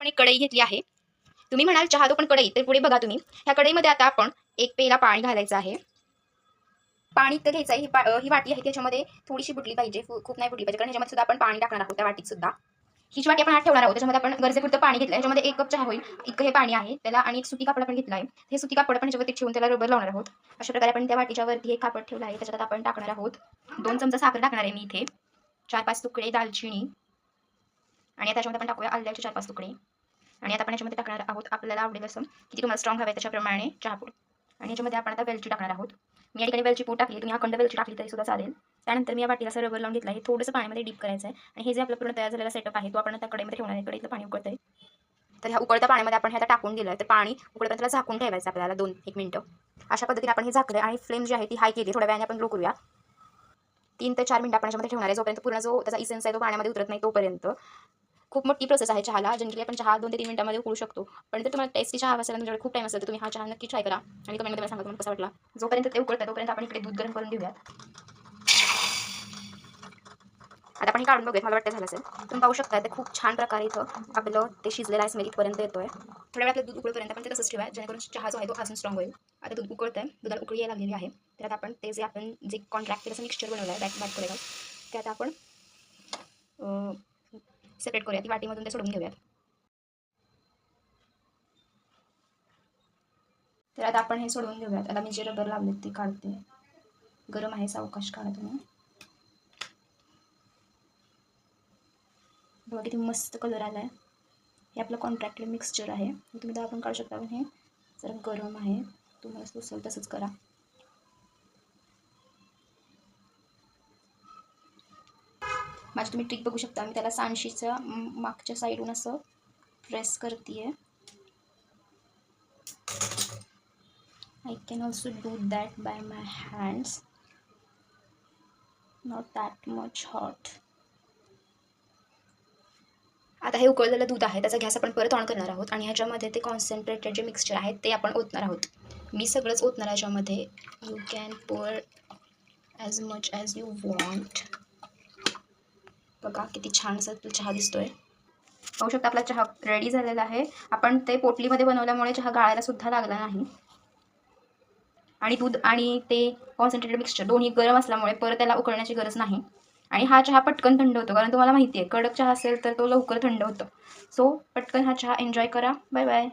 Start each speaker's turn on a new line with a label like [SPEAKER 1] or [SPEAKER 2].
[SPEAKER 1] आपण एक कढई घेतली आहे. तुम्ही म्हणाल चहा तो पण कढई, तर पुढे बघा तुम्ही. ह्या कढईमध्ये आता आपण 1 पेला पाणी घालायचं आहे. पाणी इतकं घ्यायचं आहे. ही वाटी आहे त्याच्यामध्ये थोडीशी बुडली पाहिजे, खूप नाही बुडली पाहिजे, कारण ह्याच्यामध्ये सुद्धा आपण पाणी टाकणार आहोत. त्या वाटीत सुद्धा ही जी वाटी आपण आत ठेवणार आहोत त्याच्यामध्ये आपण गरजेपुरतं पाणी घेतलं. ह्याच्यामध्ये 1 कप चहा होईल इतकं हे पाणी आहे त्याला. आणि एक सुती कापड आपण घेतलं आहे. हे सुती कापड आपण ह्याच्यावरती ठेवून त्याला रबर लावणार आहोत. अशा प्रकारे आपण त्या वाटीच्या वरती एक कापड ठेवलं आहे. त्याच्यात आपण टाकणार आहोत 2 चमचा साखर टाकणार आहे मी इथे, 4-5 तुकडे दालचिनी, आणि आता याच्यामध्ये आपण टाकूया आल्याचे 4-5 तुकडे. आणि आता आपण याच्यामध्ये टाकणार आहोत आपल्याला आवडेल असं, किती तुम्हाला स्ट्रॉंग हवे त्याच्याप्रमाणे चहापूड. आणि याच्यामध्ये आपण आता वेलची टाकणार आहोत. मी या ठिकाणी वेलची पूड टाकली, तुम्ही अखंड वेलची टाकली तरी सुद्धा चालेल. त्यानंतर मी या वाटीला असं रबर लावून घेतलं आहे. थोडंसं पाण्यामध्ये डीप करायचं आहे. आणि हे जे आपलं पूर्ण तयार झालेला सेटअप आहे तो आपण आता कढईमध्ये ठेवणार आहे. कढईतलं पाणी उकळतंय, तर ह्या उकळत्या पाण्यामध्ये आपण हे आता टाकून दिलं आहे. तर पाणी उकळताना त्याला झाकून ठेवायचं आपल्याला 2-1 मिनिटं. अशा पद्धतीने आपण हे झाकलं आणि फ्लेम जी आहे ती हाय केली. थोड्या वेळाने आपण लो करूया. 3 ते 4 मिनिटं आपण याच्यामध्ये ठेवणार आहे, जोपर्यंत पूर्ण जो त्याचा इसेन्स आहे तो पाण्यामध्ये उतरत नाही तोपर्यंत. खूप मोठी प्रोसेस आहे चहाला. जनरली आपण चहा 2 ते 3 मिनिटांमध्ये उकळू शकतो. पण जर तुम्हाला टेस्टी चहा हवा असेल आणि तुमच्याकडे खूप टाईम असेल तर तुम्ही हा चहा नक्की ट्राय करा आणि कमेंटमध्ये मला सांगा तुम्हाला कसा वाटला. जोपर्यंत ते उकळतं तोपर्यंत आपण इकडे दूध गरम करून घेऊयात. आता आपण हे काढून बघूयात, मला वाटतं झालं असेल. तुम्ही पाहू शकता ते खूप छान प्रकारे इथं आपलं ते शिजलेलं आहे, स्मेल इथपर्यंत येतोय. थोड्या वेळात दूध उकळपर्यंत आपण ते तसंच ठेवा, जेणेकरून चहा जो आहे तो अजून स्ट्रॉंग होईल. आता दूध उकळतंय, दुधाला उकळी यायला लागलेली आहे. तर आता आपण ते जे आपण जे कॉन्ट्रॅक्ट असं मिक्सचर बनवलं आहे बॅट करेल ते आता आपण सेपरेट करूया. ती वाटीमधून ते सोडून घेऊयात. तर आता आपण हे सोडवून घेऊयात. आता मी जे रबर लावले ते काढते. गरम आहे, सावकाश काढा तुम्ही. बघा किती मस्त कलर आला आहे. हे आपलं कॉन्ट्रॅक्ट मिक्सचर आहे. तुम्ही तर आपण काढू शकता, पण हे जरा गरम आहे. तुम्हाला सुचेल तसंच करा. माझी तुम्ही ट्रिक बघू शकता. मी त्याला सांडशीच्या मागच्या साईडून असं प्रेस करते. I can also do that by my hands. Not that much hot. आता हे उकळलेलं दूध आहे त्याचा गॅस आपण परत ऑन करणार आहोत आणि ह्याच्यामध्ये ते कॉन्सन्ट्रेटेड जे मिक्सचर आहे ते आपण ओतणार आहोत. मी सगळंच ओतणार ह्याच्यामध्ये. यू कॅन पोर as much as you want. बघा किती छान असं चहा दिसतोय. पाहू शकता आपला चहा रेडी झालेला आहे. आपण ते पोटलीमध्ये बनवल्यामुळे चहा गाळायला सुद्धा लागला नाही. आणि दूध आणि ते कॉन्सन्ट्रेटेड मिक्सचर दोन्ही गरम असल्यामुळे परत त्याला उकळण्याची गरज नाही. आणि हा चहा पटकन थंड होतो, कारण तुम्हाला माहिती आहे कडक चहा असेल तर तो लवकर थंड होतो. सो पटकन हा चहा एन्जॉय करा. Bye bye.